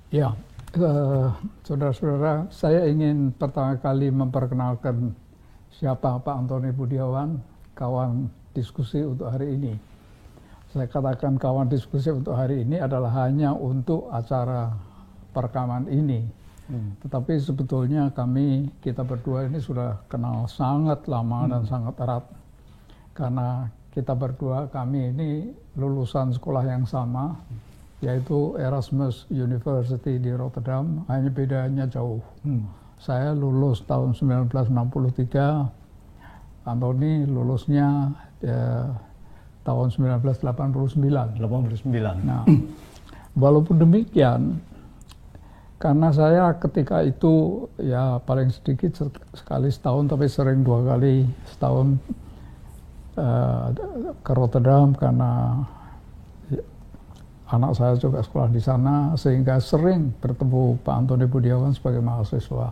Ya, saudara-saudara, saya ingin pertama kali memperkenalkan siapa Pak Antoni Budiawan, kawan diskusi untuk hari ini. Saya katakan kawan diskusi untuk hari ini adalah hanya untuk acara perekaman ini. Tetapi sebetulnya kita berdua ini sudah kenal sangat lama dan sangat erat. Karena kita berdua, kami ini lulusan sekolah yang sama, yaitu Erasmus University di Rotterdam, hanya bedanya jauh. Saya lulus tahun 1963, Antoni lulusnya tahun 1989. Nah, walaupun demikian, karena saya ketika itu ya paling sedikit sekali setahun, tapi sering 2 kali setahun ke Rotterdam karena anak saya juga sekolah di sana, sehingga sering bertemu Pak Antoni Budiawan sebagai mahasiswa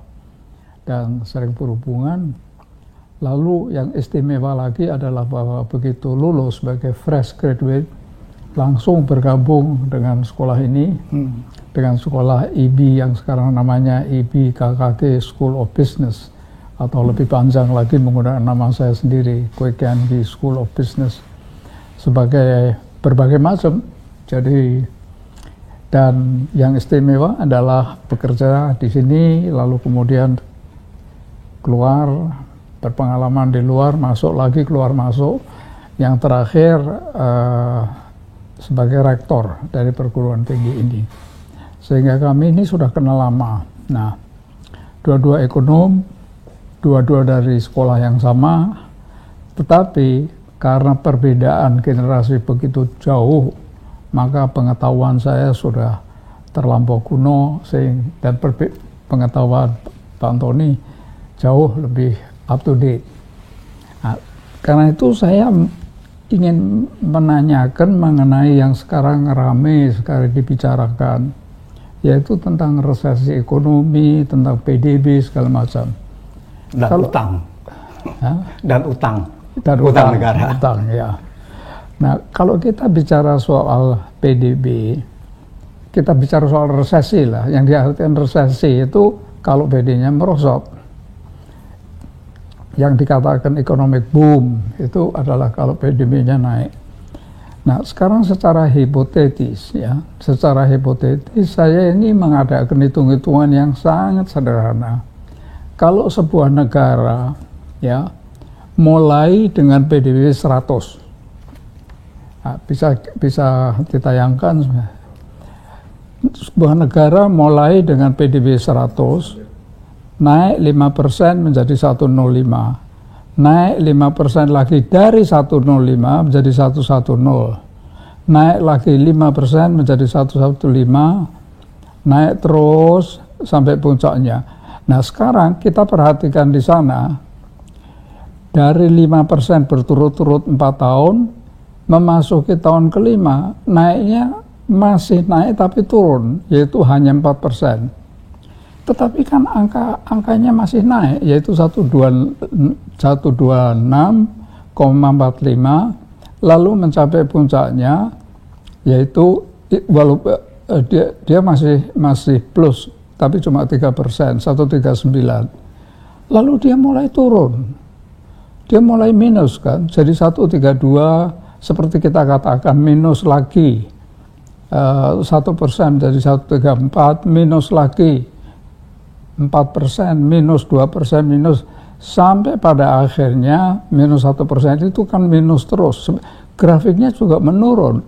dan sering berhubungan. Lalu yang istimewa lagi adalah bahwa begitu lulus sebagai fresh graduate, langsung bergabung dengan sekolah ini, dengan sekolah IB yang sekarang namanya IB KKG School of Business, atau lebih panjang lagi menggunakan nama saya sendiri, Koh Kian Gi School of Business, sebagai berbagai macam. Jadi, dan yang istimewa adalah bekerja di sini, lalu kemudian keluar, berpengalaman di luar, masuk lagi, keluar masuk. Yang terakhir sebagai rektor dari perguruan tinggi ini. Sehingga kami ini sudah kenal lama. Nah, dua-dua ekonom, dua-dua dari sekolah yang sama, tetapi karena perbedaan generasi begitu jauh, maka pengetahuan saya sudah terlampau kuno, dan pengetahuan Pak Antoni jauh lebih up to date. Nah, karena itu saya ingin menanyakan mengenai yang sekarang ramai sekali dibicarakan, yaitu tentang resesi ekonomi, tentang PDB segala macam. Dan utang. Dan utang. Dan utang negara. Utang, ya. Nah, kalau kita bicara soal PDB, kita bicara soal resesi lah. Yang diartikan resesi itu kalau PD-nya merosot. Yang dikatakan economic boom itu adalah kalau PDB-nya naik. Nah, sekarang secara hipotetis saya ini mengadakan hitung-hitungan yang sangat sederhana. Kalau sebuah negara ya mulai dengan PDB 100, nah, bisa ditayangkan sebuah negara mulai dengan PDB 100, naik 5% menjadi 105, naik 5% lagi dari 105 menjadi 110, naik lagi 5% menjadi 115, naik terus sampai puncaknya. Nah, sekarang kita perhatikan di sana, dari 5% berturut-turut 4 tahun, memasuki tahun kelima, naiknya masih naik tapi turun, yaitu hanya 4%. Tetapi kan angkanya masih naik, yaitu 126,45, lalu mencapai puncaknya, yaitu walaupun dia masih plus, tapi cuma 3%, 139. Lalu dia mulai turun, dia mulai minus kan, jadi 132, seperti kita katakan minus lagi, 1% jadi 134, minus lagi 4%, minus 2%, minus, sampai pada akhirnya minus 1% itu kan minus terus. Grafiknya juga menurun,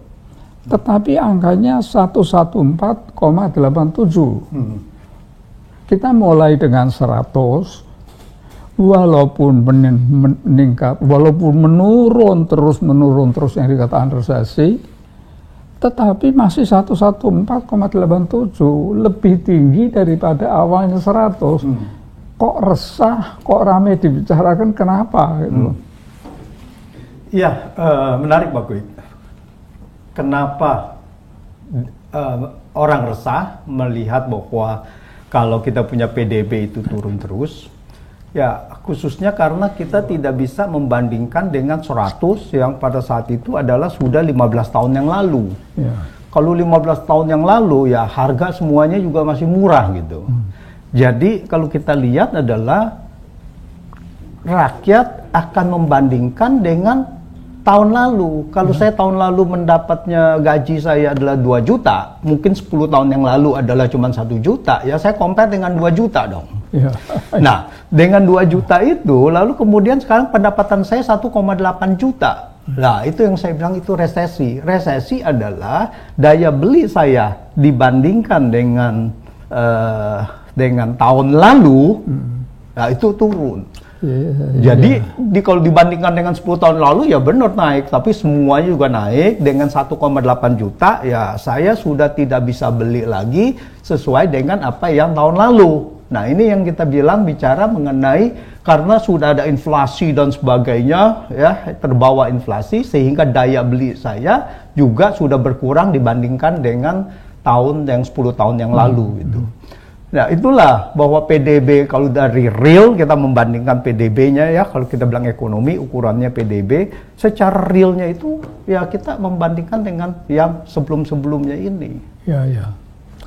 tetapi angkanya 114,87. Kita mulai dengan 100, walaupun meningkat, walaupun menurun terus yang dikatakan resesi, tetapi masih 114,87, lebih tinggi daripada awalnya 100. Kok resah, kok ramai dibicarakan, kenapa? Gitu. Iya, menarik Pak Kuy. Kenapa orang resah melihat bahwa kalau kita punya PDB itu turun terus? Ya, khususnya karena kita tidak bisa membandingkan dengan 100 yang pada saat itu adalah sudah 15 tahun yang lalu. Ya. Kalau 15 tahun yang lalu ya harga semuanya juga masih murah gitu. Jadi kalau kita lihat adalah rakyat akan membandingkan dengan tahun lalu. Kalau saya tahun lalu mendapatnya gaji saya adalah 2 juta, mungkin 10 tahun yang lalu adalah cuma 1 juta, ya saya compare dengan 2 juta dong. Ya. Nah, dengan 2 juta itu, lalu kemudian sekarang pendapatan saya 1,8 juta. Nah, itu yang saya bilang itu resesi. Resesi adalah daya beli saya dibandingkan dengan tahun lalu, nah itu turun. Jadi kalau dibandingkan dengan 10 tahun lalu ya benar naik, tapi semuanya juga naik. Dengan 1,8 juta ya saya sudah tidak bisa beli lagi sesuai dengan apa yang tahun lalu. Nah ini yang kita bicara mengenai karena sudah ada inflasi dan sebagainya, ya terbawa inflasi sehingga daya beli saya juga sudah berkurang dibandingkan dengan tahun yang 10 tahun yang lalu gitu. Nah itulah bahwa PDB kalau dari real kita membandingkan PDB-nya ya, kalau kita bilang ekonomi ukurannya PDB, secara realnya itu ya kita membandingkan dengan yang sebelum-sebelumnya ini. Ya.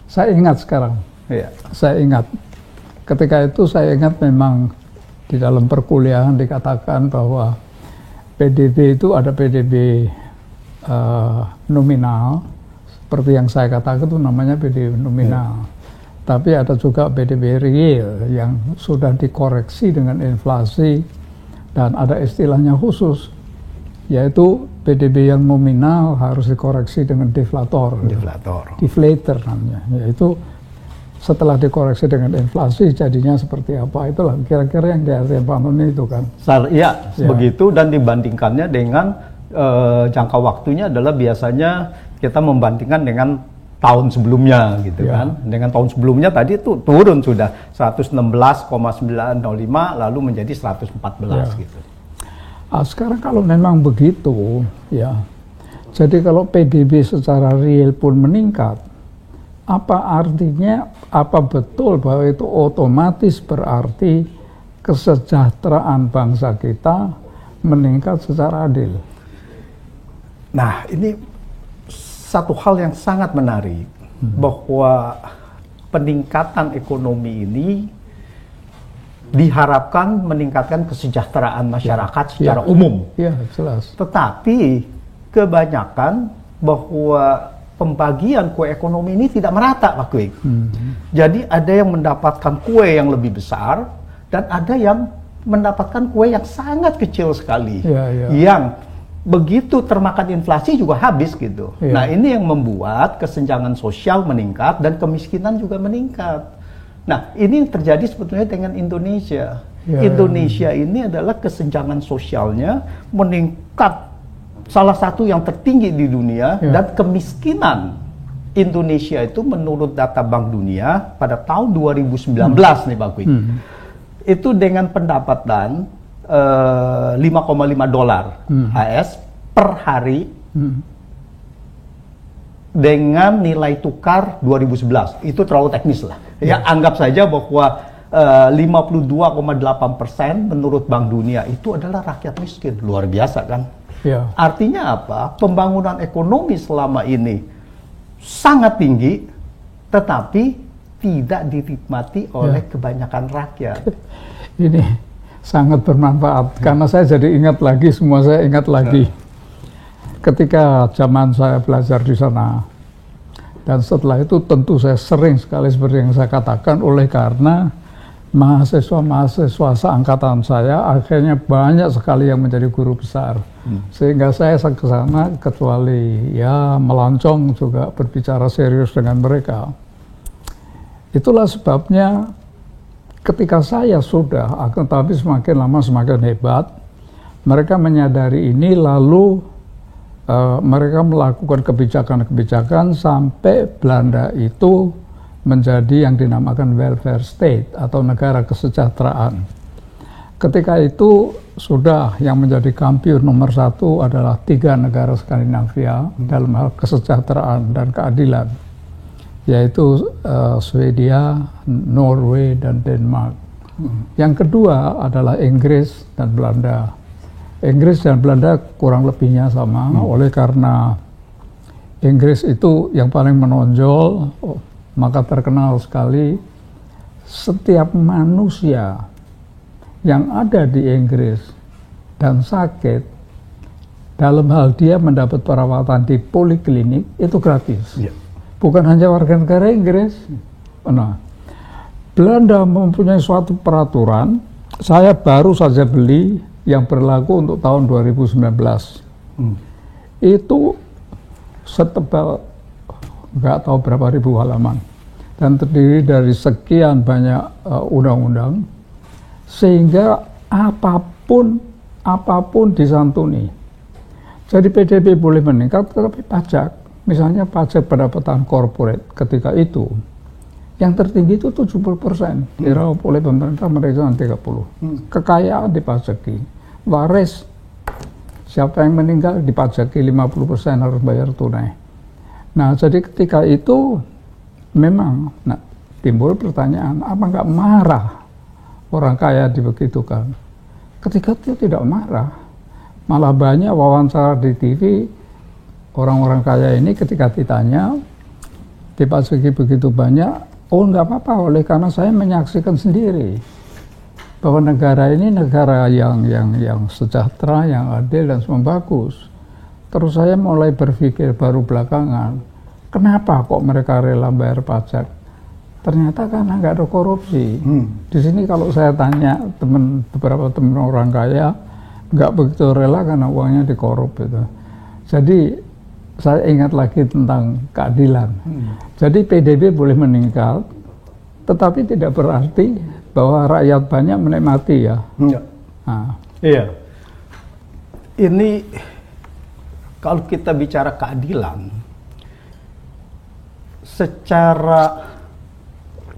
Saya ingat sekarang. Ya. Saya ingat. Ketika itu saya ingat memang di dalam perkuliahan dikatakan bahwa PDB itu ada PDB nominal, seperti yang saya katakan itu namanya PDB nominal. Ya. Tapi ada juga PDB real yang sudah dikoreksi dengan inflasi dan ada istilahnya khusus, yaitu PDB yang nominal harus dikoreksi dengan deflator. Deflator namanya, yaitu setelah dikoreksi dengan inflasi jadinya seperti apa, itulah kira-kira yang diartikan Pak Antoni itu kan. Ya, begitu, dan dibandingkannya dengan jangka waktunya adalah biasanya kita membandingkan dengan tahun sebelumnya gitu kan. Dengan tahun sebelumnya tadi itu turun sudah 116,905 lalu menjadi 114 gitu. Sekarang kalau memang begitu ya, jadi kalau PDB secara real pun meningkat, apa artinya, apa betul bahwa itu otomatis berarti kesejahteraan bangsa kita meningkat secara adil? Nah ini satu hal yang sangat menarik, bahwa peningkatan ekonomi ini diharapkan meningkatkan kesejahteraan masyarakat secara umum. Ya, jelas. Tetapi kebanyakan bahwa pembagian kue ekonomi ini tidak merata, Pak Kwik. Jadi ada yang mendapatkan kue yang lebih besar dan ada yang mendapatkan kue yang sangat kecil sekali. Yang begitu termakan inflasi juga habis gitu. Nah ini yang membuat kesenjangan sosial meningkat dan kemiskinan juga meningkat. Nah ini yang terjadi sebetulnya dengan Indonesia. Indonesia ini adalah kesenjangan sosialnya meningkat salah satu yang tertinggi di dunia, dan kemiskinan Indonesia itu menurut data Bank Dunia pada tahun 2019 nih Pak Kwik, itu dengan pendapatan $5,5 AS per hari dengan nilai tukar 2011. Itu terlalu teknis lah. Ya, anggap saja bahwa 52,8% menurut Bank Dunia itu adalah rakyat miskin. Luar biasa kan? Artinya apa? Pembangunan ekonomi selama ini sangat tinggi, tetapi tidak dinikmati oleh kebanyakan rakyat. Ini sangat bermanfaat, karena saya jadi ingat lagi, semua saya ingat lagi ketika zaman saya belajar di sana, dan setelah itu tentu saya sering sekali seperti yang saya katakan, oleh karena mahasiswa-mahasiswa seangkatan saya akhirnya banyak sekali yang menjadi guru besar, sehingga saya ke sana kecuali ya melancong juga berbicara serius dengan mereka. Itulah sebabnya ketika saya sudah, akan tapi semakin lama semakin hebat, mereka menyadari ini, lalu mereka melakukan kebijakan-kebijakan sampai Belanda itu menjadi yang dinamakan welfare state atau negara kesejahteraan. Ketika itu sudah yang menjadi kampiun nomor 1 adalah 3 negara Skandinavia dalam hal kesejahteraan dan keadilan, yaitu Swedia, Norway, dan Denmark. Yang kedua adalah Inggris dan Belanda. Inggris dan Belanda kurang lebihnya sama, oleh karena Inggris itu yang paling menonjol, maka terkenal sekali setiap manusia yang ada di Inggris dan sakit, dalam hal dia mendapat perawatan di poliklinik itu gratis. Bukan hanya warga negara Inggris. Nah, Belanda mempunyai suatu peraturan, saya baru saja beli yang berlaku untuk tahun 2019. Itu setebal nggak tahu berapa ribu halaman dan terdiri dari sekian banyak undang-undang, sehingga apapun disantuni. Jadi PDB boleh meningkat, tetapi pajak, misalnya pajak pendapatan korporat ketika itu yang tertinggi itu 70%, diraup oleh pemerintah, mereka 30%. Kekayaan dipajaki, waris siapa yang meninggal dipajaki 50% harus bayar tunai. Nah, jadi ketika itu memang timbul pertanyaan, apa nggak marah orang kaya dibegitukan? Ketika itu tidak marah, malah banyak wawancara di TV, orang-orang kaya ini ketika ditanya, dipajaki begitu banyak, oh nggak apa-apa, oleh karena saya menyaksikan sendiri bahwa negara ini negara yang sejahtera, yang adil dan semua bagus. Terus saya mulai berpikir baru belakangan, kenapa kok mereka rela bayar pajak? Ternyata karena nggak ada korupsi. Di sini kalau saya tanya beberapa teman orang kaya, nggak begitu rela karena uangnya dikorup gitu. Jadi saya ingat lagi tentang keadilan. Jadi PDB boleh meningkat, tetapi tidak berarti bahwa rakyat banyak menikmati ya. Nah. Iya. Ini kalau kita bicara keadilan, secara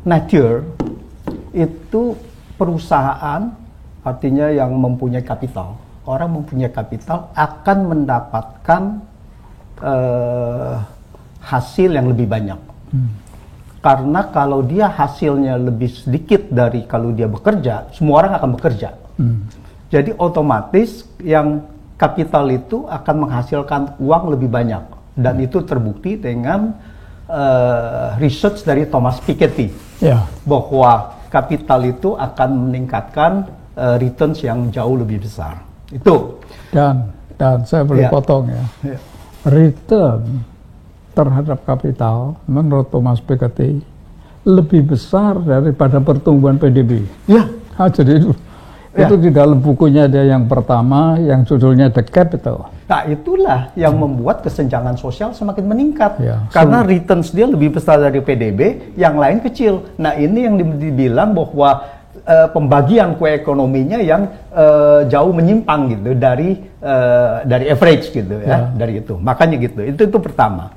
nature itu perusahaan, artinya yang mempunyai kapital, orang mempunyai kapital akan mendapatkan hasil yang lebih banyak. Karena kalau dia hasilnya lebih sedikit dari kalau dia bekerja, semua orang akan bekerja. Jadi otomatis yang kapital itu akan menghasilkan uang lebih banyak. Dan itu terbukti dengan research dari Thomas Piketty. Bahwa kapital itu akan meningkatkan returns yang jauh lebih besar. Itu. Dan saya boleh potong ya. Return terhadap kapital menurut Thomas Piketty lebih besar daripada pertumbuhan PDB. Jadi itu di dalam bukunya dia yang pertama yang judulnya The Capital. Nah, itulah yang membuat kesenjangan sosial semakin meningkat. Karena returns dia lebih besar dari PDB, yang lain kecil. Nah, ini yang dibilang bahwa pembagian kue ekonominya yang jauh menyimpang gitu dari average gitu ya, dari itu. Makanya gitu. Itu pertama.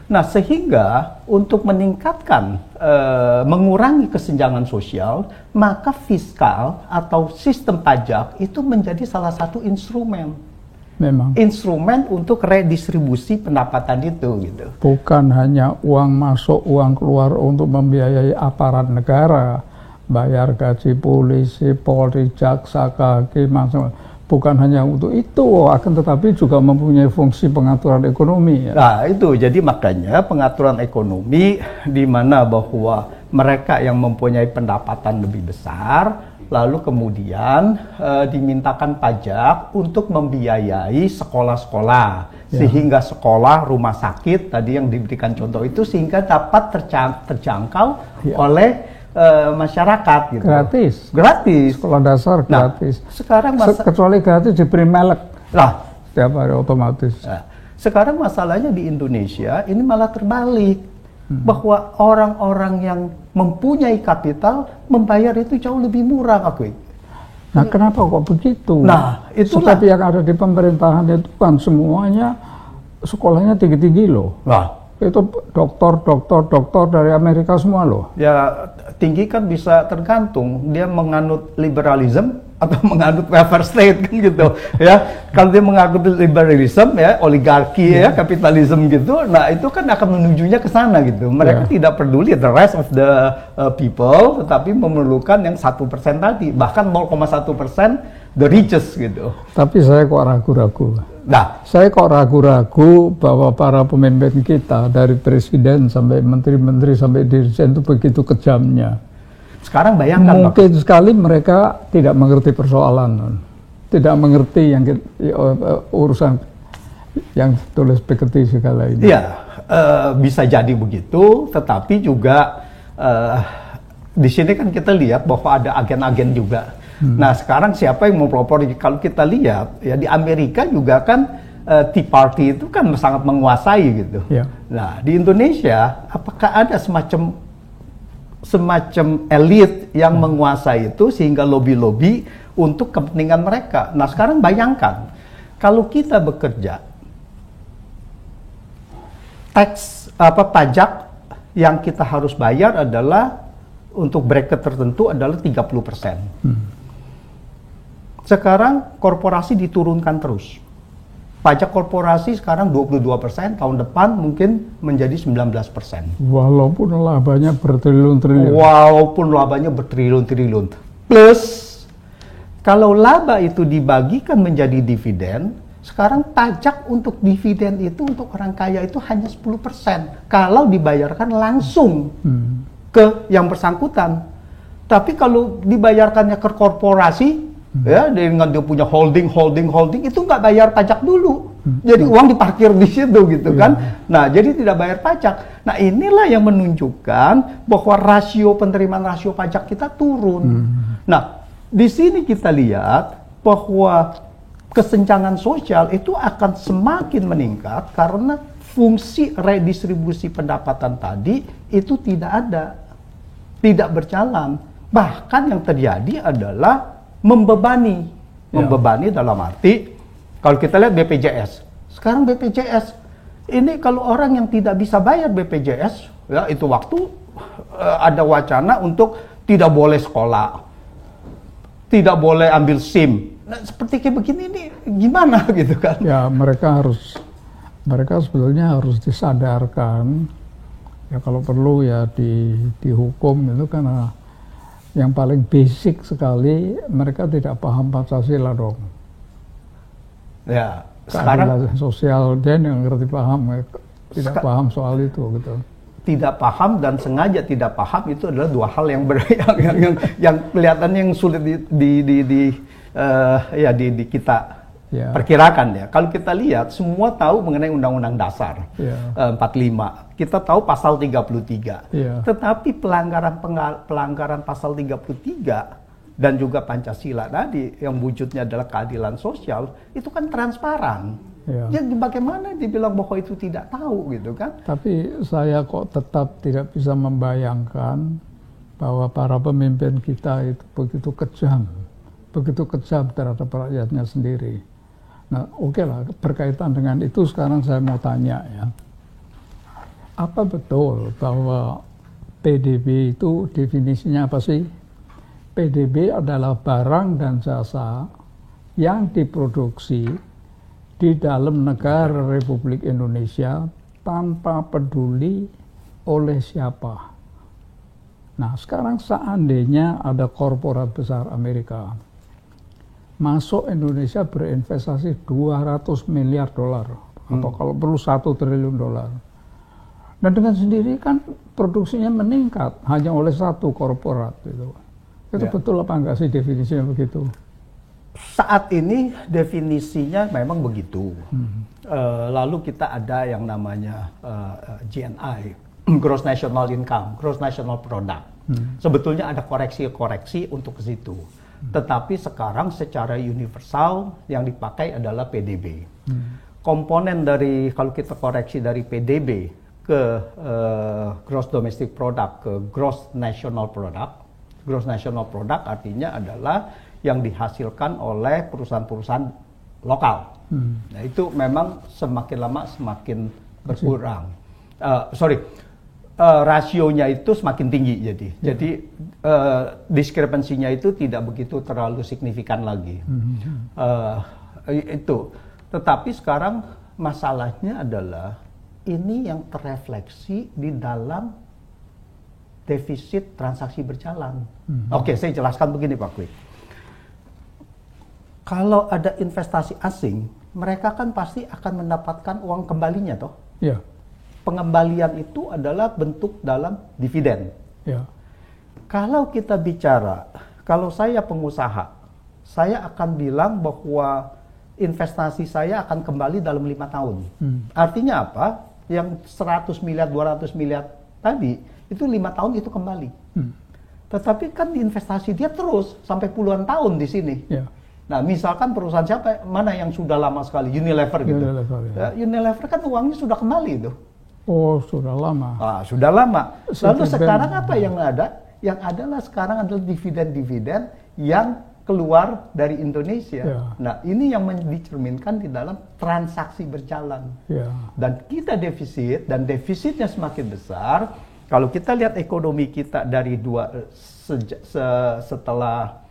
Nah, sehingga untuk meningkatkan, mengurangi kesenjangan sosial, maka fiskal atau sistem pajak itu menjadi salah satu instrumen. Memang. Instrumen untuk redistribusi pendapatan itu, gitu. Bukan hanya uang masuk, uang keluar untuk membiayai aparat negara, bayar gaji polisi, polri, jaksa, hakim, bukan hanya untuk itu, akan tetapi juga mempunyai fungsi pengaturan ekonomi. Nah, itu jadi makanya pengaturan ekonomi di mana bahwa mereka yang mempunyai pendapatan lebih besar, lalu kemudian dimintakan pajak untuk membiayai sekolah-sekolah, sehingga sekolah, rumah sakit tadi yang diberikan contoh itu sehingga dapat terjangkau oleh masyarakat gitu. Gratis. Sekolah dasar gratis. Nah, sekarang kecuali gratis diberi melek. Setiap hari otomatis. Nah, sekarang masalahnya di Indonesia ini malah terbalik. Bahwa orang-orang yang mempunyai kapital membayar itu jauh lebih murah, Nah, kenapa kok begitu? Nah, itulah. Sebab yang ada di pemerintahan itu kan semuanya sekolahnya tinggi-tinggi loh. Itu doktor dari Amerika semua loh. Ya, tinggi kan bisa tergantung dia menganut liberalism atau menganut welfare state kan gitu ya. Kalau dia menganut liberalism ya, oligarki ya, kapitalisme gitu, nah itu kan akan menujunya ke sana gitu. Mereka tidak peduli the rest of the people, tetapi memerlukan yang 1% tadi, bahkan 0,1% the richest gitu. Tapi saya kok ragu-ragu. Nah, Saya kok ragu-ragu bahwa para pemimpin kita dari presiden sampai menteri-menteri sampai dirjen itu begitu kejamnya. sekarang bayangkan Pak. Mungkin sekali mereka tidak mengerti persoalan, tidak mengerti yang urusan yang tulis Piketty segala ini. Iya, bisa jadi begitu, tetapi juga di sini kan kita lihat bahwa ada agen-agen juga. Nah, sekarang siapa yang mau pelopor? Kalau kita lihat ya di Amerika juga kan Tea Party itu kan sangat menguasai gitu. Ya. Nah, di Indonesia apakah ada semacam elit yang menguasai itu sehingga lobby-lobby untuk kepentingan mereka? Nah, sekarang bayangkan kalau kita bekerja, pajak yang kita harus bayar adalah untuk bracket tertentu adalah 30%. Sekarang korporasi diturunkan terus. Pajak korporasi sekarang 22%, tahun depan mungkin menjadi 19%. Walaupun labanya bertriliun-triliun. Walaupun labanya bertriliun-triliun. Plus, kalau laba itu dibagikan menjadi dividen, sekarang pajak untuk dividen itu untuk orang kaya itu hanya 10%. Kalau dibayarkan langsung ke yang bersangkutan. Tapi kalau dibayarkannya ke korporasi, ya dengan dia punya holding itu nggak bayar pajak dulu. Jadi uang diparkir di situ gitu kan. Nah, jadi tidak bayar pajak. Nah, inilah yang menunjukkan bahwa penerimaan rasio pajak kita turun. Nah, di sini kita lihat bahwa kesenjangan sosial itu akan semakin meningkat karena fungsi redistribusi pendapatan tadi itu tidak ada, tidak berjalan. Bahkan yang terjadi adalah membebani dalam arti kalau kita lihat BPJS. Sekarang BPJS ini kalau orang yang tidak bisa bayar BPJS, ya itu waktu ada wacana untuk tidak boleh sekolah, tidak boleh ambil SIM. Nah, seperti kayak begini ini gimana gitu kan? Ya, mereka sebetulnya harus disadarkan ya kalau perlu ya dihukum itu karena yang paling basic sekali mereka tidak paham Pancasila dong. Ya, sekarang keadilan sosial dia yang ngerti paham, tidak paham soal itu gitu. Tidak paham dan sengaja tidak paham itu adalah dua hal yang yang kelihatannya yang sulit di kita perkirakan ya. Kalau kita lihat semua tahu mengenai Undang-Undang Dasar 45. Kita tahu pasal 33. Tetapi pelanggaran pasal 33 dan juga Pancasila tadi yang wujudnya adalah keadilan sosial itu kan transparan. Jadi bagaimana dibilang bahwa itu tidak tahu gitu kan? Tapi saya kok tetap tidak bisa membayangkan bahwa para pemimpin kita itu begitu kejam terhadap rakyatnya sendiri. Nah, oke lah, berkaitan dengan itu sekarang saya mau tanya ya. Apa betul bahwa PDB itu definisinya apa sih? PDB adalah barang dan jasa yang diproduksi di dalam negara Republik Indonesia tanpa peduli oleh siapa. Nah, sekarang seandainya ada korporat besar Amerika masuk Indonesia berinvestasi 200 miliar dolar atau kalau perlu 1 triliun dolar. Dan dengan sendiri kan produksinya meningkat hanya oleh satu korporat gitu. Itu betul apa enggak sih definisinya begitu? Saat ini definisinya memang begitu. Lalu kita ada yang namanya GNI, Gross National Income, Gross National Product. Sebetulnya ada koreksi-koreksi untuk ke situ. Tetapi sekarang secara universal yang dipakai adalah PDB. Komponen dari, kalau kita koreksi dari PDB ke Gross Domestic Product ke Gross National Product. Gross National Product artinya adalah yang dihasilkan oleh perusahaan-perusahaan lokal. Nah, itu memang semakin lama semakin berkurang. Rasionya itu semakin tinggi jadi diskrepansinya itu tidak begitu terlalu signifikan lagi. Itu. Tetapi sekarang masalahnya adalah ini yang terrefleksi di dalam defisit transaksi berjalan. Oke, saya jelaskan begini Pak Kwik. kalau ada investasi asing, mereka kan pasti akan mendapatkan uang kembalinya toh. Ya. Pengembalian itu adalah bentuk dalam dividen. Ya. Kalau kita bicara, kalau saya pengusaha, saya akan bilang bahwa investasi saya akan kembali dalam 5 tahun. Artinya apa? Yang 100 miliar, 200 miliar tadi, itu 5 tahun itu kembali. Tetapi kan investasi dia terus sampai puluhan tahun di sini. Ya. Nah, misalkan perusahaan siapa, mana yang sudah lama sekali, Unilever gitu. Unilever kan uangnya sudah kembali itu. Oh, sudah lama. Sudah lama. Lalu sekarang apa yang ada? Yang adalah sekarang adalah dividen-dividen yang keluar dari Indonesia. Ya. Nah, ini yang dicerminkan di dalam transaksi berjalan. Ya. Dan kita defisit, dan defisitnya semakin besar. Kalau kita lihat ekonomi kita dari setelah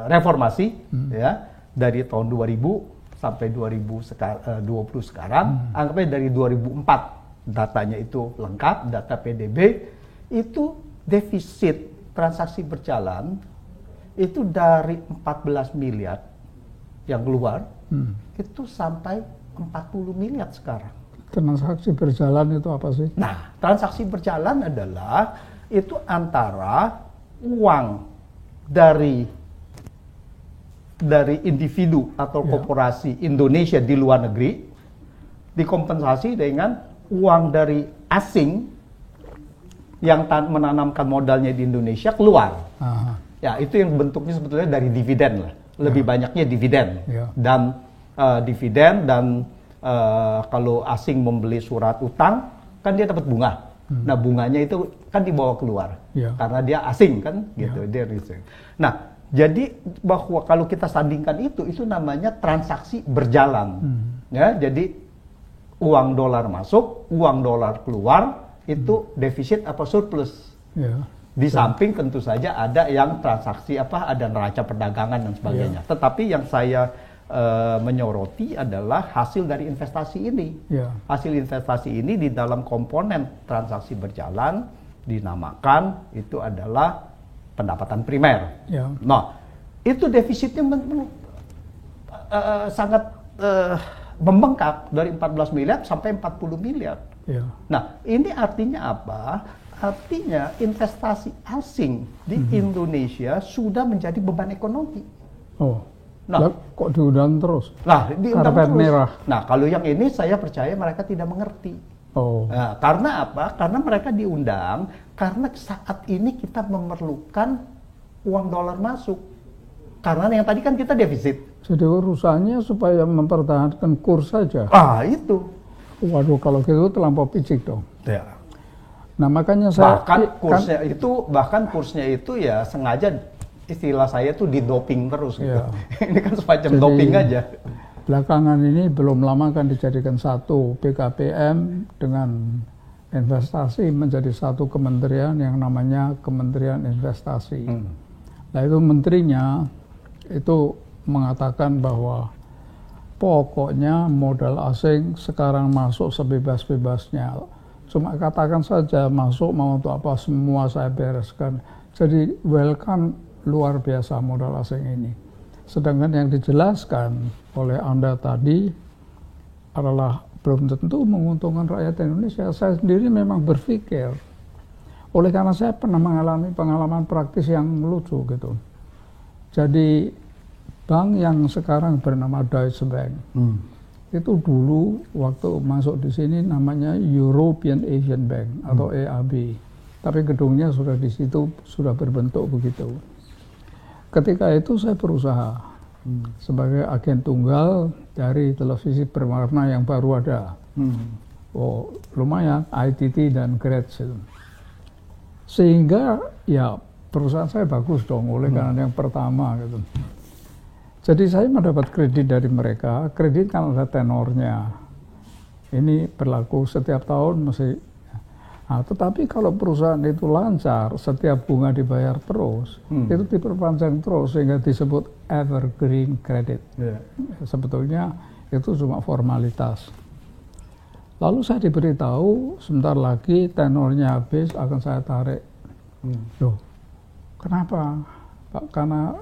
reformasi, ya, dari tahun 2000 sampai 2020 sekarang, anggapnya dari 2004 datanya itu lengkap, data PDB, itu defisit transaksi berjalan itu dari 14 miliar yang keluar, itu sampai 40 miliar sekarang. Transaksi berjalan itu apa sih? Nah, transaksi berjalan adalah itu antara uang dari individu atau korporasi Indonesia di luar negeri dikompensasi dengan uang dari asing yang menanamkan modalnya di Indonesia keluar. Ya, itu yang bentuknya sebetulnya dari dividen lah. Lebih banyaknya dividen. Dan dividen dan kalau asing membeli surat utang kan dia dapat bunga. Nah, bunganya itu kan dibawa keluar. Karena dia asing kan gitu, dia risiko. Nah, jadi bahwa kalau kita sandingkan itu namanya transaksi berjalan. Ya, jadi uang dolar masuk, uang dolar keluar, itu defisit apa surplus. Di samping tentu saja ada yang transaksi ada neraca perdagangan dan sebagainya. Tetapi yang saya menyoroti adalah hasil dari investasi ini. Hasil investasi ini di dalam komponen transaksi berjalan dinamakan itu adalah pendapatan primer. Nah, itu defisitnya sangat membengkak dari 14 miliar sampai 40 miliar. Nah, ini artinya apa? Artinya investasi asing di Indonesia sudah menjadi beban ekonomi. Nah, kok diundang terus? Nah, diundang terus. Merah. Nah, kalau yang ini saya percaya mereka tidak mengerti. Nah, karena apa? Karena mereka diundang karena saat ini kita memerlukan uang dolar masuk. Karena yang tadi kan kita defisit. Jadi urusannya supaya mempertahankan kurs saja. Itu. Waduh, kalau gitu terlampau picik dong. Ya. Nah, makanya saya bahkan kursnya itu ya sengaja, istilah saya tuh didoping terus gitu. Ini kan semacam doping aja. Belakangan ini belum lama kan dijadikan satu BKPM dengan investasi menjadi satu kementerian yang namanya Kementerian Investasi. Nah, itu menterinya itu mengatakan bahwa pokoknya modal asing sekarang masuk sebebas-bebasnya. Cuma katakan saja masuk mau untuk apa, semua saya bereskan. Jadi welcome luar biasa modal asing ini. Sedangkan yang dijelaskan oleh Anda tadi adalah belum tentu menguntungkan rakyat Indonesia. Saya sendiri memang berpikir, oleh karena saya pernah mengalami pengalaman praktis yang lucu gitu. Jadi bank yang sekarang bernama Deutsche Bank, itu dulu waktu masuk di sini namanya European Asian Bank atau EAB. Tapi gedungnya sudah di situ, sudah berbentuk begitu. Ketika itu saya berusaha sebagai agen tunggal dari televisi berwarna yang baru ada. Lumayan, ITT dan Gretz itu. Sehingga ya perusahaan saya bagus dong, oleh karena yang pertama gitu. Jadi saya mendapat kredit dari mereka, kredit kan ada tenornya. Ini berlaku setiap tahun masih. Nah, tetapi kalau perusahaan itu lancar, setiap bunga dibayar terus, itu diperpanjang terus sehingga disebut evergreen credit. Sebetulnya itu cuma formalitas. Lalu saya diberitahu sebentar lagi tenornya habis akan saya tarik. Loh, kenapa Pak? Karena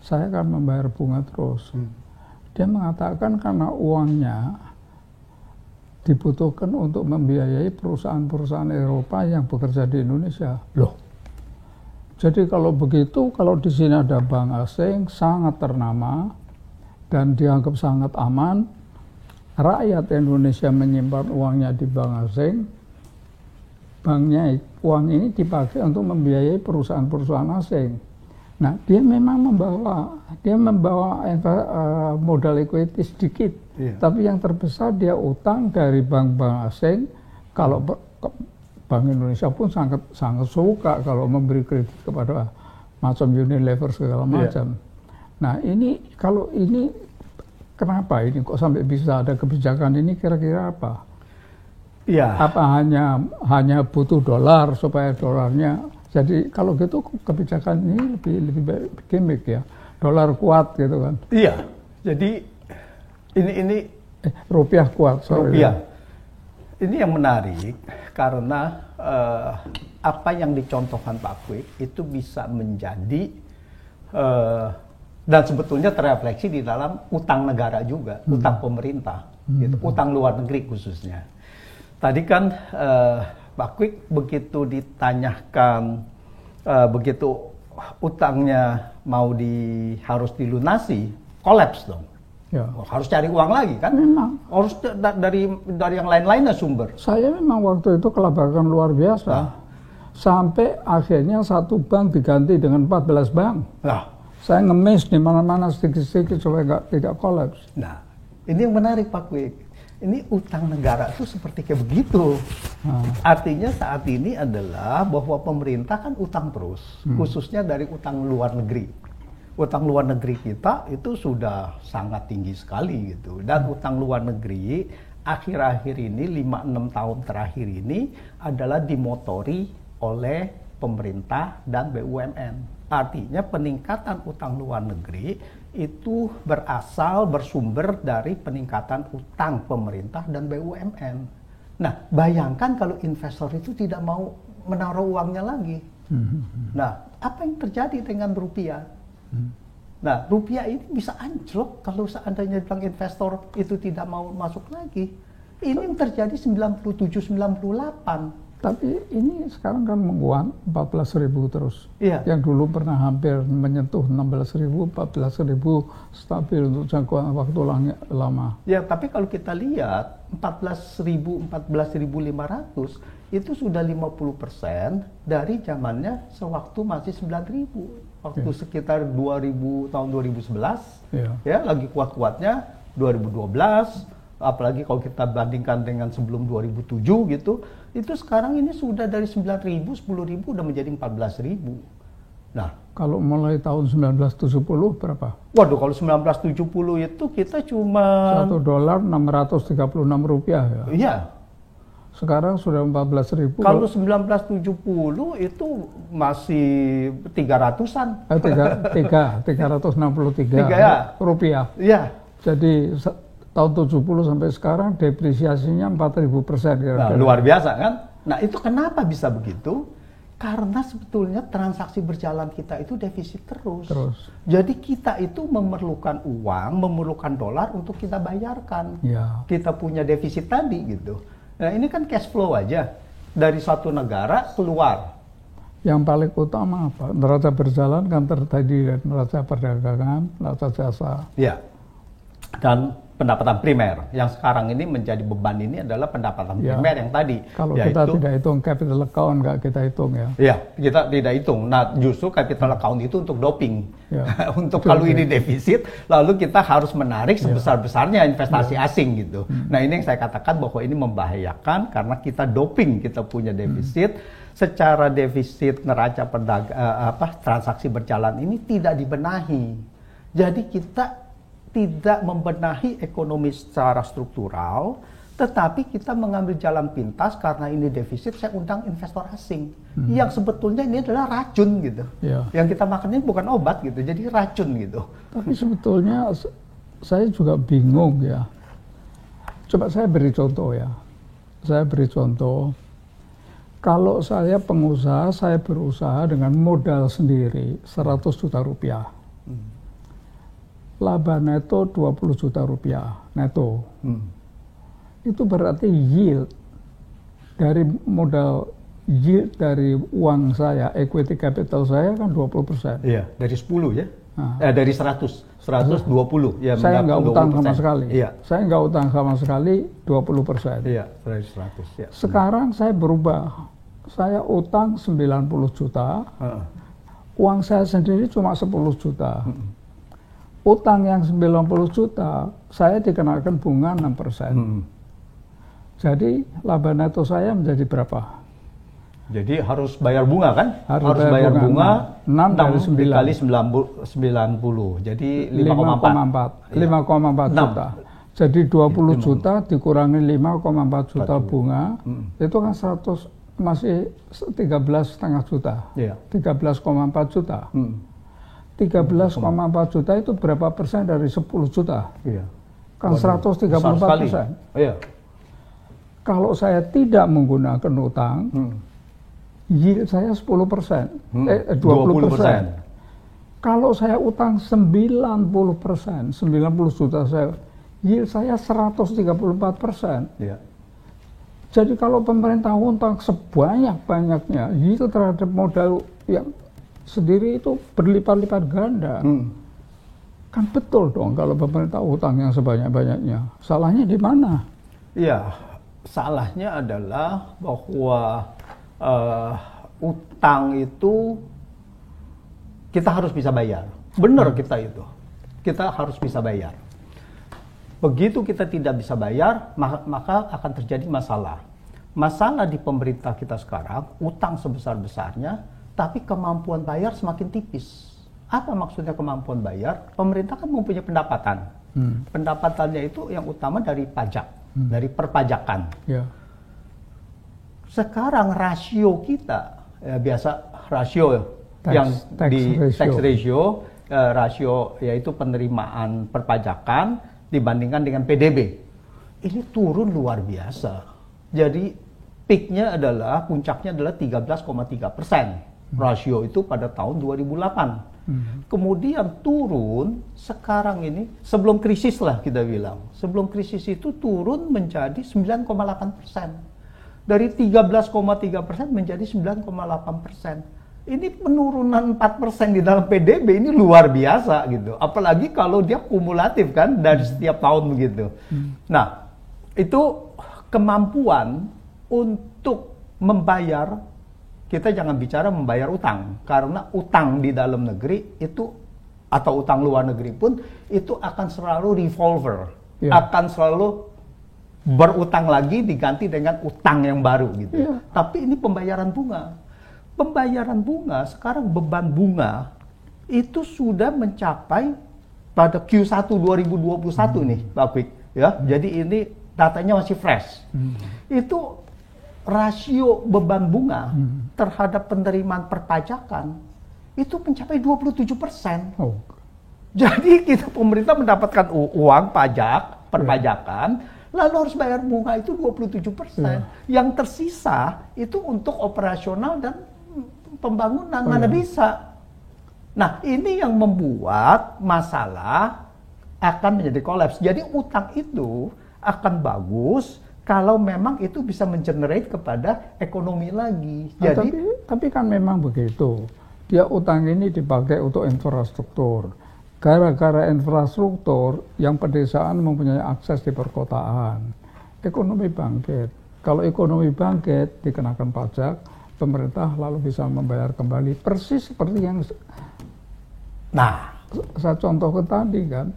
saya akan membayar bunga terus. Dia mengatakan karena uangnya dibutuhkan untuk membiayai perusahaan-perusahaan Eropa yang bekerja di Indonesia. Loh, jadi kalau begitu, kalau di sini ada bank asing sangat ternama dan dianggap sangat aman, rakyat Indonesia menyimpan uangnya di bank asing, banknya uang ini dipakai untuk membiayai perusahaan-perusahaan asing. Nah, dia memang membawa modal equity sedikit, tapi yang terbesar dia utang dari bank-bank asing. Kalau Bank Indonesia pun sangat suka kalau memberi kredit kepada macam Unilever segala macam. Nah, kalau ini kenapa ini kok sampai bisa ada kebijakan ini, kira-kira apa? Apa hanya butuh dolar supaya dolarnya. Jadi kalau gitu kebijakan ini lebih baik gimmick ya, dolar kuat gitu kan? Iya, jadi ini rupiah kuat. Rupiah. Ini yang menarik karena apa yang dicontohkan Pak Kwik itu bisa menjadi dan sebetulnya terrefleksi di dalam utang negara juga, utang pemerintah, gitu, utang luar negeri khususnya. Tadi kan Pak Kwik begitu ditanyakan, begitu utangnya harus dilunasi, kolaps dong. Ya. Harus cari uang lagi kan? Memang. Harus dari yang lain-lainnya sumber. Saya memang waktu itu kelabakan luar biasa. Sampai akhirnya satu bank diganti dengan 14 bank. Saya ngemis di mana-mana sedikit-sedikit supaya tidak kolaps. Nah, ini yang menarik Pak Kwik. Ini utang negara itu seperti kayak begitu. Artinya saat ini adalah bahwa pemerintah kan utang terus, khususnya dari utang luar negeri. Utang luar negeri kita itu sudah sangat tinggi sekali gitu. Dan utang luar negeri akhir-akhir ini, 5-6 tahun terakhir ini adalah dimotori oleh pemerintah dan BUMN. Artinya peningkatan utang luar negeri itu bersumber dari peningkatan utang pemerintah dan BUMN. Nah, bayangkan kalau investor itu tidak mau menaruh uangnya lagi. Nah, apa yang terjadi dengan rupiah? Nah, rupiah ini bisa anjlok kalau seandainya bilang investor itu tidak mau masuk lagi. Ini yang terjadi 97-98. Tapi ini sekarang kan menguat 14.000 terus. Iya. Yang dulu pernah hampir menyentuh 16.000, 14.000 stabil untuk jangkauan waktu lama. Ya, tapi kalau kita lihat 14.000, 14.500 itu sudah 50% dari zamannya sewaktu masih 9.000. Waktu sekitar tahun 2011, ya lagi kuat-kuatnya 2012. Apalagi kalau kita bandingkan dengan sebelum 2007 gitu, itu sekarang ini sudah dari 9.000, 10.000 udah menjadi 14.000. Nah, kalau mulai tahun 1970 berapa? Waduh, kalau 1970 itu kita cuma $1 636 rupiah ya. Iya. Sekarang sudah 14.000. Kalau 1970 itu masih 300-an. 363 ya. Rupiah. Iya. Jadi tahun 70 sampai sekarang depresiasinya 4.000%. Nah, luar biasa kan? Nah, itu kenapa bisa begitu? Karena sebetulnya transaksi berjalan kita itu defisit terus. Jadi kita itu memerlukan uang, memerlukan dolar untuk kita bayarkan. Ya. Kita punya defisit tadi gitu. Nah, ini kan cash flow aja dari suatu negara keluar. Yang paling utama apa? Neraca berjalan kan terdiri dari neraca perdagangan, neraca jasa. Ya. Dan pendapatan primer yang sekarang ini menjadi beban ini adalah pendapatan primer yang tadi. Kalau kita tidak hitung capital account, nggak kita hitung ya. Iya, kita tidak hitung. Nah, justru capital account itu untuk doping. Untuk kalau ini defisit, lalu kita harus menarik sebesar-besarnya investasi asing gitu. Nah, ini yang saya katakan bahwa ini membahayakan karena kita doping, kita punya defisit. Secara defisit neraca transaksi berjalan ini tidak dibenahi. Jadi kita tidak membenahi ekonomi secara struktural, tetapi kita mengambil jalan pintas karena ini defisit, saya undang investor asing. Yang sebetulnya ini adalah racun gitu. Yang kita makan ini bukan obat gitu, jadi racun gitu. Tapi sebetulnya saya juga bingung ya. Coba saya beri contoh ya. Saya beri contoh. Kalau saya pengusaha, saya berusaha dengan modal sendiri 100 juta rupiah. laba neto 20 juta rupiah neto. Itu berarti yield dari modal, yield dari uang saya, equity capital saya kan 20%. Iya, dari 10 ya. Dari 120 ya. Saya nggak utang sama sekali. Iya. Saya nggak utang sama sekali 20%. Iya, dari 100 ya. Sekarang saya berubah. Saya utang 90 juta. Uang saya sendiri cuma 10 juta. Utang yang 90 juta, saya dikenakan bunga 6%. Jadi laba neto saya menjadi berapa? Jadi harus bayar bunga kan? Harus bayar bunga 6 dari 9. Dikali 90. Jadi 5,4. 5,4 juta. Jadi 20 juta dikurangi 5,4 juta bunga, itu kan 100, masih 13,5 juta. Iya. 13,4 juta. 13,4 juta itu berapa persen dari 10 juta? Iya. Kan 134%. Iya. Kalau saya tidak menggunakan utang, yield saya 10%, 20%. Kalau saya utang 90%, 90 juta saya, yield saya 134%. Iya. Jadi kalau pemerintah utang sebanyak-banyaknya, yield terhadap modal yang sendiri itu berlipat-lipat ganda. Kan betul dong kalau pemerintah utang yang sebanyak-banyaknya. Salahnya di mana? Iya. Salahnya adalah bahwa utang itu kita harus bisa bayar. Benar kita itu. Kita harus bisa bayar. Begitu kita tidak bisa bayar, maka akan terjadi masalah. Masalah di pemerintah kita sekarang, utang sebesar-besarnya, tapi kemampuan bayar semakin tipis. Apa maksudnya kemampuan bayar? Pemerintah kan mempunyai pendapatan. Pendapatannya itu yang utama dari pajak. Dari perpajakan. Ya. Sekarang rasio kita, biasa rasio yang di tax ratio, rasio yaitu penerimaan perpajakan dibandingkan dengan PDB. Ini turun luar biasa. Jadi peaknya adalah, puncaknya adalah 13,3%. Rasio itu pada tahun 2008. Kemudian turun sekarang ini, sebelum krisis lah kita bilang. Sebelum krisis itu turun menjadi 9,8%. Dari 13,3% menjadi 9,8%. Ini penurunan 4% di dalam PDB, ini luar biasa gitu. Apalagi kalau dia kumulatif kan dari setiap tahun begitu. Nah, itu kemampuan untuk membayar. Kita jangan bicara membayar utang, karena utang di dalam negeri itu, atau utang luar negeri pun, itu akan selalu revolver, akan selalu berutang lagi diganti dengan utang yang baru gitu. Tapi ini pembayaran bunga. Pembayaran bunga, sekarang beban bunga itu sudah mencapai pada Q1 2021 nih, Pak Kwik. Ya, jadi ini datanya masih fresh. Itu rasio beban bunga terhadap penerimaan perpajakan itu mencapai 27%. Jadi kita pemerintah mendapatkan uang pajak, perpajakan, lalu harus bayar bunga itu 27%. Yang tersisa itu untuk operasional dan pembangunan, mana bisa. Nah, ini yang membuat masalah akan menjadi kolaps. Jadi utang itu akan bagus kalau memang itu bisa mengenerate kepada ekonomi lagi. Nah, Jadi, tapi kan memang begitu. Dia utang ini dipakai untuk infrastruktur. Gara-gara infrastruktur, yang pedesaan mempunyai akses di perkotaan. Ekonomi bangkit. Kalau ekonomi bangkit, dikenakan pajak, pemerintah lalu bisa membayar kembali. Persis seperti yang saya contohkan tadi kan.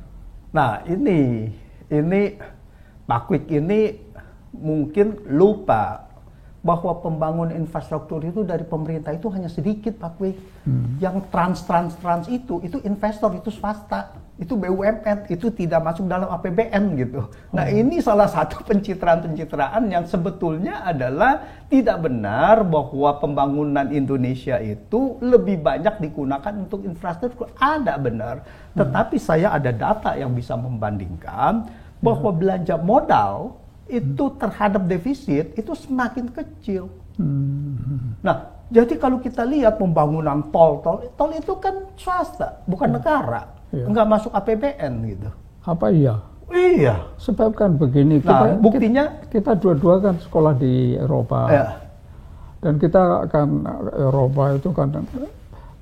Nah, ini Pak Kwik ini mungkin lupa bahwa pembangunan infrastruktur itu dari pemerintah itu hanya sedikit, Pak Kwik. Yang trans itu investor, itu swasta, itu BUMN, itu tidak masuk dalam APBN gitu. Nah, ini salah satu pencitraan yang sebetulnya adalah tidak benar bahwa pembangunan Indonesia itu lebih banyak digunakan untuk infrastruktur. Ada benar, tetapi saya ada data yang bisa membandingkan bahwa belanja modal itu terhadap defisit itu semakin kecil. Nah, jadi kalau kita lihat pembangunan tol itu kan swasta, bukan negara. Ya. nggak masuk APBN gitu. Apa iya? Iya. Sebab kan begini, Nah, buktinya kita dua-dua kan sekolah di Eropa. ya, Dan kita kan Eropa itu kan,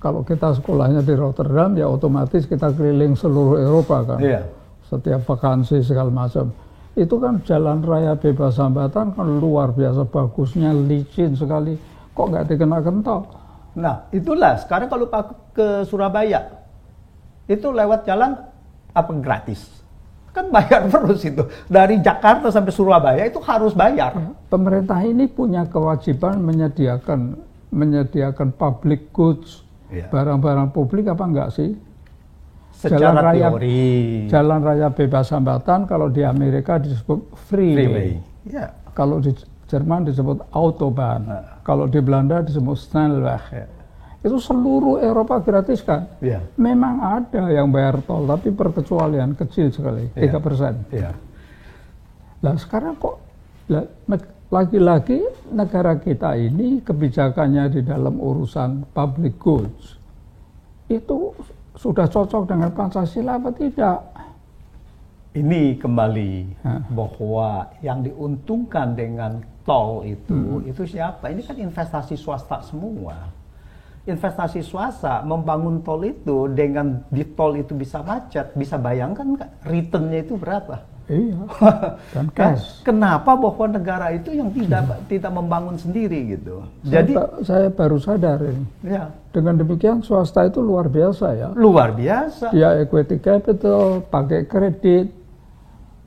kalau kita sekolahnya di Rotterdam ya otomatis kita keliling seluruh Eropa kan. iya. Setiap vakansi segala macam. Itu kan jalan raya bebas hambatan kan luar biasa bagusnya, licin sekali. Kok nggak dikenakan tol? Nah, itulah sekarang kalau ke Surabaya itu lewat jalan apa gratis? Kan bayar terus itu. Dari Jakarta sampai Surabaya itu harus bayar. Pemerintah ini punya kewajiban menyediakan public goods, Iya. barang-barang publik apa enggak sih? Secara teori. Jalan raya bebas hambatan kalau di Amerika disebut freeway. Ya. Kalau di Jerman disebut Autobahn. Kalau di Belanda disebut Snelweg. Ya. Itu seluruh Eropa gratis kan? Ya. Memang ada yang bayar tol, tapi perkecualian kecil sekali, 3%. Ya. Lah sekarang kok lagi-lagi negara kita ini kebijakannya di dalam urusan public goods itu sudah cocok dengan Pancasila apa tidak? Ini kembali bahwa yang diuntungkan dengan tol itu siapa? Ini kan investasi swasta semua. Investasi swasta membangun tol itu dengan di tol itu bisa macet, bisa bayangkan nggak returnnya itu berapa? Iya. Dan cash. Kenapa bahwa negara itu yang tidak membangun sendiri gitu? Jadi saya baru sadar ini. Ya. Dengan demikian swasta itu luar biasa ya. Luar biasa. Ya equity capital, pakai kredit.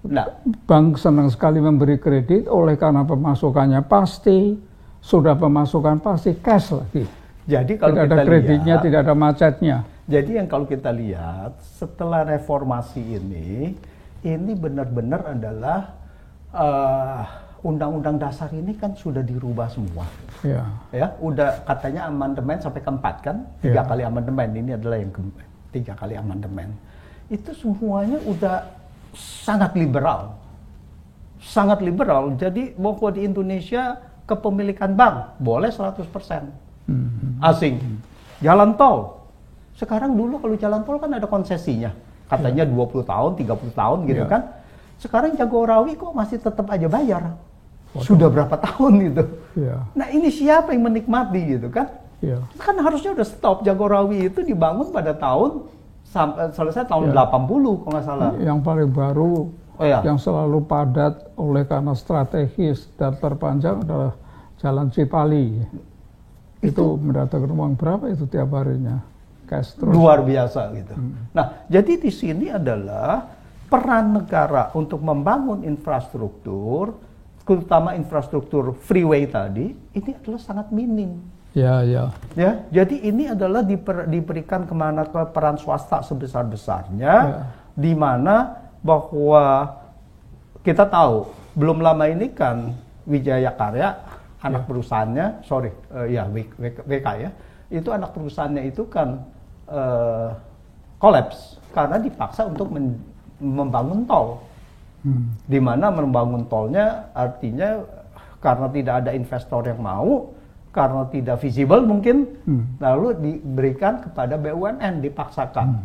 Nah, bank senang sekali memberi kredit oleh karena pemasukannya pasti, sudah pemasukan pasti cash lagi. jadi kalau tidak kita ada kreditnya, lihat, tidak ada macetnya. jadi yang kalau kita lihat setelah reformasi ini benar-benar adalah undang-undang dasar ini kan sudah dirubah semua. Ya. Ya, udah katanya amandemen sampai keempat kan, 3 kali amandemen, ini adalah yang 3 kali amandemen. Itu semuanya udah sangat liberal. Sangat liberal. Jadi bahwa di Indonesia kepemilikan bank boleh 100% asing. Jalan tol. Sekarang dulu kalau jalan tol kan ada konsesinya. Katanya 20 tahun, 30 tahun gitu kan. Sekarang Jagorawi kok masih tetap aja bayar. Sudah berapa tahun gitu. Ya. Nah, ini siapa yang menikmati gitu kan? Ya. Kan harusnya udah stop. Jagorawi itu dibangun pada tahun selesai tahun 80 kalau nggak salah. Yang paling baru, yang selalu padat oleh karena strategis dan terpanjang adalah Jalan Cipali. Itu mendatangkan uang berapa itu tiap harinya? Cash terus. Luar biasa gitu. Nah, jadi di sini adalah peran negara untuk membangun infrastruktur, terutama infrastruktur freeway tadi, ini adalah sangat minim. Ya, ya. Ya, jadi ini adalah diberikan kemana ke peran swasta sebesar-besarnya, di mana bahwa kita tahu belum lama ini kan Wijaya Karya anak perusahaannya, WK ya, itu anak perusahaannya itu kan kolaps karena dipaksa untuk membangun tol. Di mana membangun tolnya artinya karena tidak ada investor yang mau, karena tidak visible mungkin, lalu diberikan kepada BUMN, dipaksakan.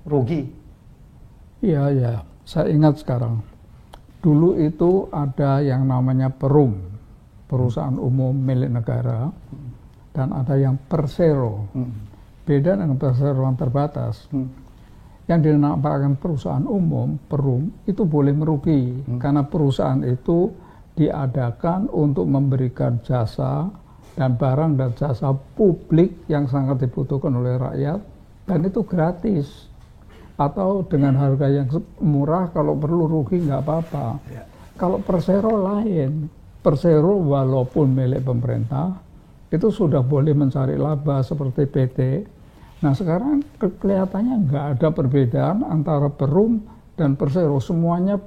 Rugi. Iya, ya. Saya ingat sekarang. Dulu itu ada yang namanya Perum, perusahaan umum milik negara, dan ada yang Persero. Beda dengan perseroan terbatas. Yang dinamakan perusahaan umum, Perum, itu boleh merugi. Karena perusahaan itu diadakan untuk memberikan jasa dan barang dan jasa publik yang sangat dibutuhkan oleh rakyat, dan itu gratis. Atau dengan harga yang murah, kalau perlu rugi nggak apa-apa. Kalau Persero lain. Persero walaupun milik pemerintah, itu sudah boleh mencari laba seperti PT. Nah sekarang kelihatannya nggak ada perbedaan antara Perum dan Persero. Semuanya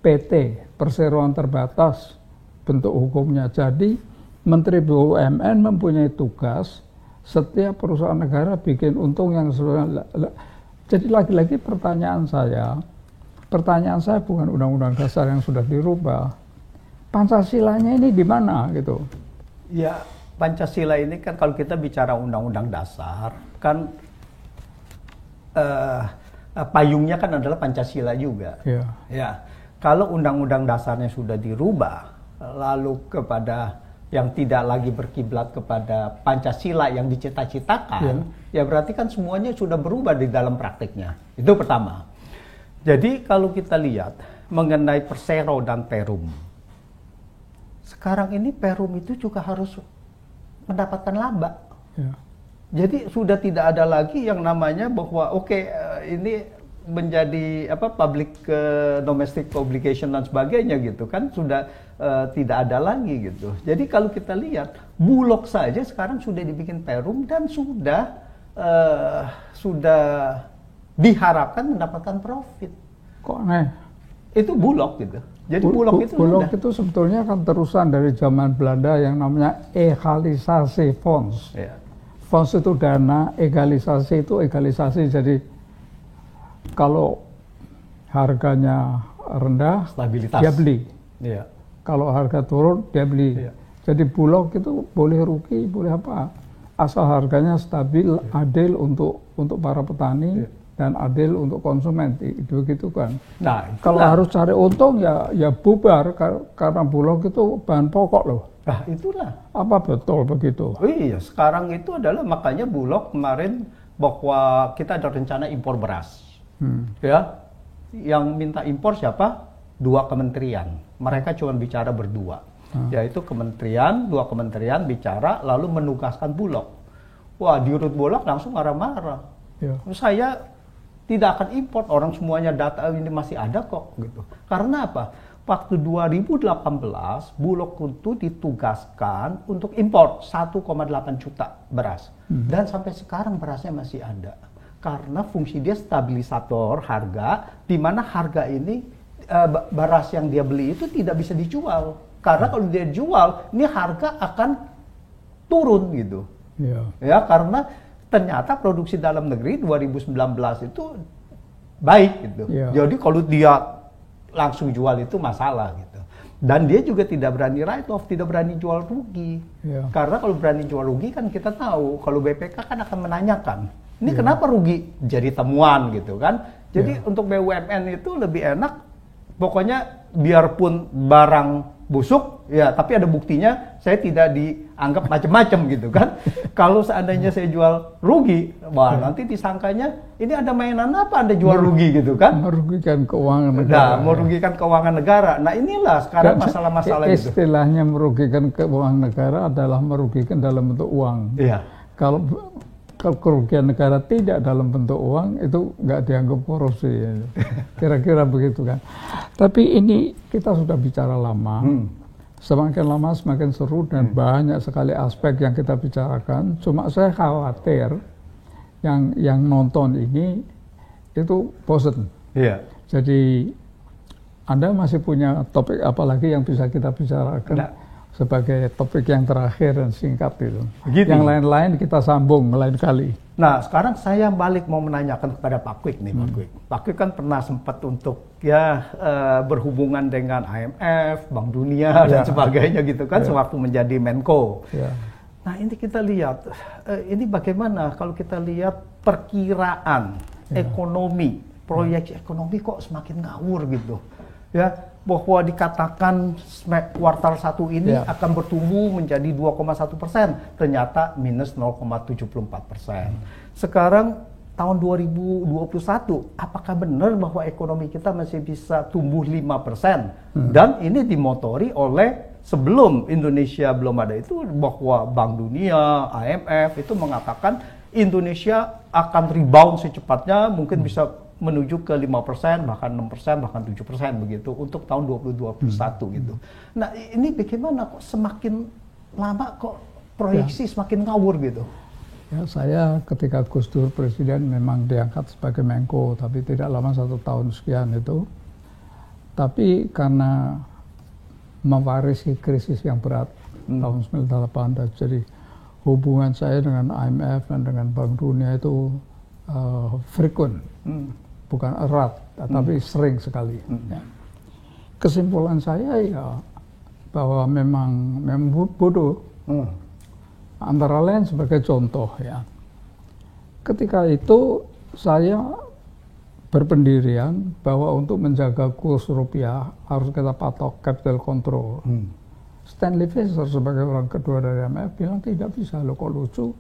PT, perseroan terbatas bentuk hukumnya. Jadi Menteri BUMN mempunyai tugas setiap perusahaan negara bikin untung yang jadi lagi-lagi pertanyaan saya bukan undang-undang dasar yang sudah dirubah. Pancasilanya ini di mana gitu? Ya, Pancasila ini kan kalau kita bicara undang-undang dasar kan payungnya kan adalah Pancasila juga. Ya. Ya, kalau undang-undang dasarnya sudah dirubah, lalu kepada yang tidak lagi berkiblat kepada Pancasila yang dicita-citakan, ya berarti kan semuanya sudah berubah di dalam praktiknya. Itu pertama. Jadi kalau kita lihat mengenai Persero dan Perum, sekarang ini Perum itu juga harus mendapatkan laba. Ya. Jadi sudah tidak ada lagi yang namanya bahwa ini menjadi public domestic obligation dan sebagainya gitu kan, sudah tidak ada lagi gitu. Jadi kalau kita lihat Bulog saja sekarang sudah dibikin Perum dan sudah diharapkan mendapatkan profit. Kok aneh? Itu Bulog gitu. Jadi Bulog itu sebetulnya kan terusan dari zaman Belanda yang namanya egalisasi fonds. Ya. Fonds itu dana, egalisasi itu egalisasi. Jadi kalau harganya rendah, stabilitas, dia beli. Ya. Kalau harga turun, dia beli. Ya. Jadi Bulog itu boleh rugi, boleh apa, asal harganya stabil, adil untuk para petani, dan adil untuk konsumen, itu gitu kan. Nah, kalau harus cari untung ya bubar, karena Bulog itu bahan pokok loh. Nah, itulah. Apa betul begitu? Oh iya, sekarang itu adalah makanya Bulog kemarin bahwa kita ada rencana impor beras. Ya, yang minta impor siapa? 2 kementerian. Mereka cuma bicara berdua, yaitu dua kementerian bicara lalu menugaskan Bulog. Wah, di Dirut Bulog langsung marah-marah. Ya. Saya tidak akan impor, orang semuanya data ini masih ada kok gitu. Karena apa? Waktu 2018 Bulog itu ditugaskan untuk impor 1,8 juta beras. Dan sampai sekarang berasnya masih ada. Karena fungsi dia stabilisator harga, di mana harga ini beras yang dia beli itu tidak bisa dijual. Karena kalau dia jual, ini harga akan turun gitu. Ya, karena ternyata produksi dalam negeri 2019 itu baik gitu. Jadi kalau dia langsung jual itu masalah gitu. Dan dia juga tidak berani write off, tidak berani jual rugi. Karena kalau berani jual rugi kan kita tahu kalau BPK kan akan menanyakan, ini kenapa rugi? Jadi temuan gitu kan. Jadi untuk BUMN itu lebih enak, pokoknya biarpun barang busuk, ya tapi ada buktinya, saya tidak dianggap macam-macam gitu kan. Kalau seandainya saya jual rugi, wah nanti disangkanya ini ada mainan apa Anda jual rugi gitu kan. Merugikan keuangan negara. Nah, merugikan keuangan negara. Nah inilah sekarang masalah-masalah itu. Istilahnya merugikan keuangan negara adalah merugikan dalam bentuk uang. Iya. Kalau kerugian negara tidak dalam bentuk uang, itu nggak dianggap korupsi. Ya. Kira-kira begitu kan. Tapi ini kita sudah bicara lama. Semakin lama semakin seru dan banyak sekali aspek yang kita bicarakan. Cuma saya khawatir yang nonton ini itu bosen. Iya. Jadi Anda masih punya topik apa lagi yang bisa kita bicarakan? Sebagai topik yang terakhir dan singkat itu. Begitu. Yang lain-lain kita sambung lain kali. Nah, sekarang saya balik mau menanyakan kepada Pak Kwik nih, Pak Kwik. Pak Kwik kan pernah sempat untuk berhubungan dengan IMF, Bank Dunia dan sebagainya gitu kan, sewaktu menjadi Menko. Nah, ini kita lihat, ini bagaimana kalau kita lihat perkiraan ekonomi, proyeksi ekonomi kok semakin ngawur gitu. Ya, bahwa dikatakan kuartal 1 ini akan bertumbuh menjadi 2,1%, ternyata minus 0,74%. Sekarang tahun 2021, apakah benar bahwa ekonomi kita masih bisa tumbuh 5%? Dan ini dimotori oleh sebelum Indonesia belum ada itu, bahwa Bank Dunia, IMF itu mengatakan Indonesia akan rebound secepatnya, mungkin bisa menuju ke 5%, bahkan 6%, bahkan 7% begitu untuk tahun 2021 gitu. Nah, ini bagaimana kok semakin lama kok proyeksi semakin ngawur gitu? Ya, saya ketika Gus Dur presiden memang diangkat sebagai Menko, tapi tidak lama 1 tahun sekian itu. Tapi karena mewarisi krisis yang berat tahun 98, jadi hubungan saya dengan IMF dan dengan Bank Dunia itu frequent. Bukan erat, tapi sering sekali. Ya. Kesimpulan saya ya bahwa memang bodoh. Antara lain sebagai contoh ya. Ketika itu saya berpendirian bahwa untuk menjaga kurs rupiah harus kita patok capital control. Stanley Fischer sebagai orang kedua dari IMF bilang tidak bisa, loh kok lucu.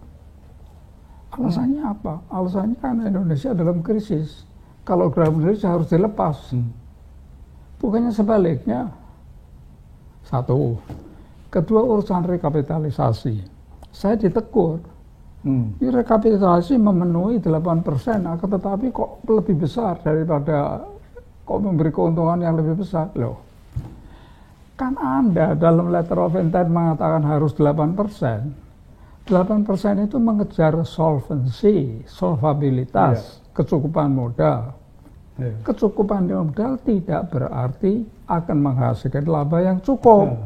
Alasannya apa? Alasannya karena Indonesia dalam krisis. Kalau dalam Indonesia harus dilepas. Bukannya sebaliknya. Satu. Kedua, urusan rekapitalisasi. Saya ditegur. Rekapitalisasi memenuhi 8%, akan tetapi kok lebih besar daripada kok memberi keuntungan yang lebih besar. Loh, kan Anda dalam letter of intent mengatakan harus 8%. 8% itu mengejar solvency, solvabilitas, kecukupan modal. Kecukupan modal tidak berarti akan menghasilkan laba yang cukup.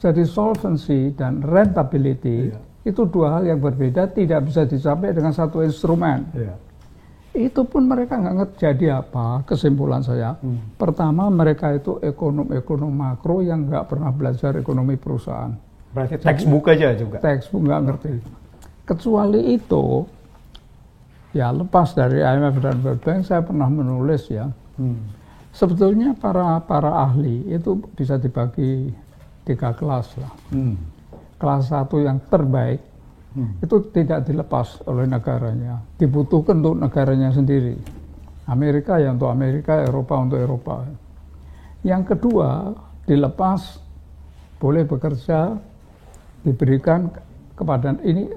Jadi solvency dan rentability itu dua hal yang berbeda, tidak bisa dicapai dengan satu instrumen. Itu pun mereka nggak ngerti. Jadi apa? Kesimpulan saya, pertama mereka itu ekonom makro yang nggak pernah belajar ekonomi perusahaan. Berarti textbook aja juga? Textbook nggak ngerti. Kecuali itu, ya lepas dari IMF dan World Bank, saya pernah menulis ya. Sebetulnya para ahli itu bisa dibagi 3 kelas lah. Kelas 1 yang terbaik itu tidak dilepas oleh negaranya, dibutuhkan untuk negaranya sendiri. Amerika ya untuk Amerika, Eropa untuk Eropa. Yang kedua, dilepas, boleh bekerja, diberikan kepada ini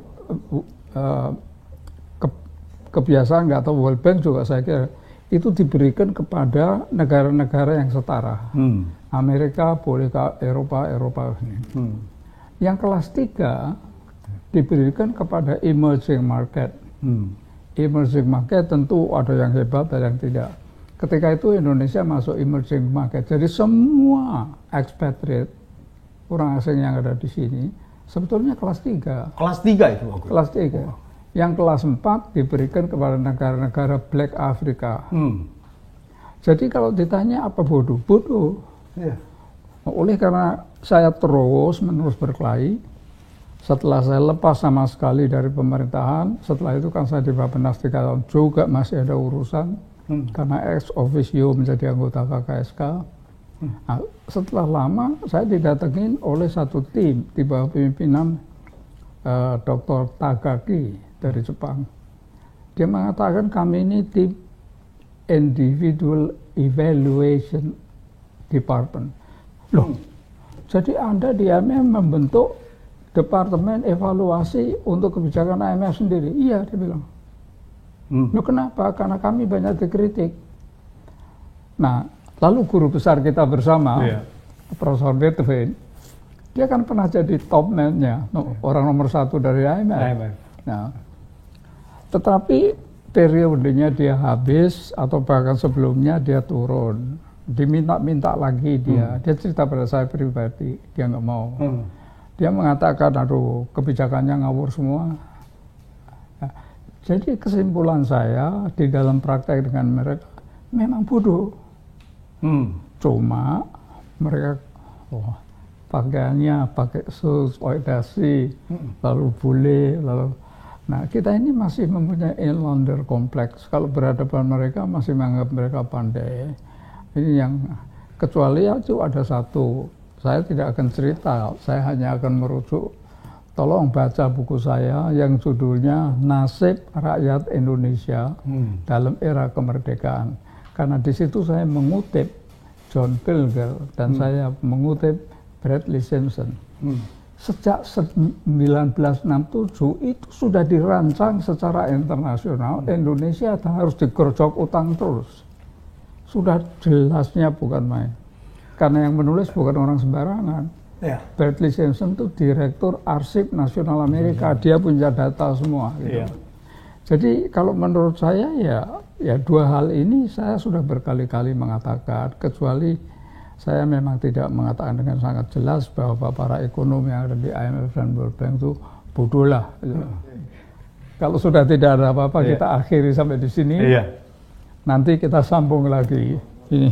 kebiasaan, nggak tahu World Bank juga saya kira itu diberikan kepada negara-negara yang setara. Amerika boleh ke Eropa ini. Yang kelas 3 diberikan kepada emerging market. Emerging market tentu ada yang hebat, ada yang tidak. Ketika itu Indonesia masuk emerging market. Jadi semua expatriate, orang asing yang ada di sini, sebetulnya kelas 3. Kelas 3 itu? Kelas 3. Yang kelas 4 diberikan kepada negara-negara Black Africa. Jadi kalau ditanya apa bodoh? Bodoh. Oleh karena saya terus-menerus berkelahi, setelah saya lepas sama sekali dari pemerintahan, setelah itu kan saya di Bappenas 3 tahun juga masih ada urusan, karena ex officio menjadi anggota KKSK. Nah, setelah lama saya didatengin oleh satu tim di bawah pimpinan Dr. Takagi dari Jepang. Dia mengatakan kami ini tim Individual Evaluation Department. Loh, jadi Anda di IMF membentuk departemen evaluasi untuk kebijakan IMF sendiri? Iya, dia bilang. Loh kenapa? Karena kami banyak dikritik. Nah, lalu guru besar kita bersama, Profesor Bertevin, dia kan pernah jadi top man-nya, orang nomor 1 dari IMF. Nah, tetapi periodenya dia habis atau bahkan sebelumnya dia turun. Diminta-minta lagi dia cerita pada saya pribadi, dia nggak mau. Dia mengatakan, aduh kebijakannya ngawur semua. Nah, jadi kesimpulan saya di dalam praktek dengan mereka, memang bodoh. Cuma mereka pakaiannya pakai sus, dasi, lalu bule, lalu. Nah kita ini masih mempunyai inlander kompleks. Kalau berhadapan mereka masih menganggap mereka pandai. Ini yang kecuali itu ada satu, saya tidak akan cerita, saya hanya akan merujuk, tolong baca buku saya yang judulnya Nasib Rakyat Indonesia dalam Era Kemerdekaan. Karena di situ saya mengutip John Pilger dan saya mengutip Bradley Simpson. Sejak 1967 itu sudah dirancang secara internasional, Indonesia harus digerjok utang terus. Sudah jelasnya bukan main. Karena yang menulis bukan orang sembarangan. Bradley Simpson itu Direktur Arsip Nasional Amerika. Dia punya data semua. Gitu. Jadi kalau menurut saya ya dua hal ini saya sudah berkali-kali mengatakan. Kecuali saya memang tidak mengatakan dengan sangat jelas bahwa para ekonom yang ada di IMF dan World Bank itu bodoh lah. Gitu. Kalau sudah tidak ada apa-apa kita akhiri sampai di sini. Nanti kita sambung lagi. Ini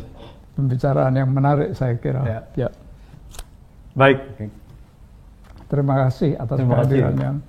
pembicaraan yang menarik saya kira. Baik. Terima kasih atas kehadirannya.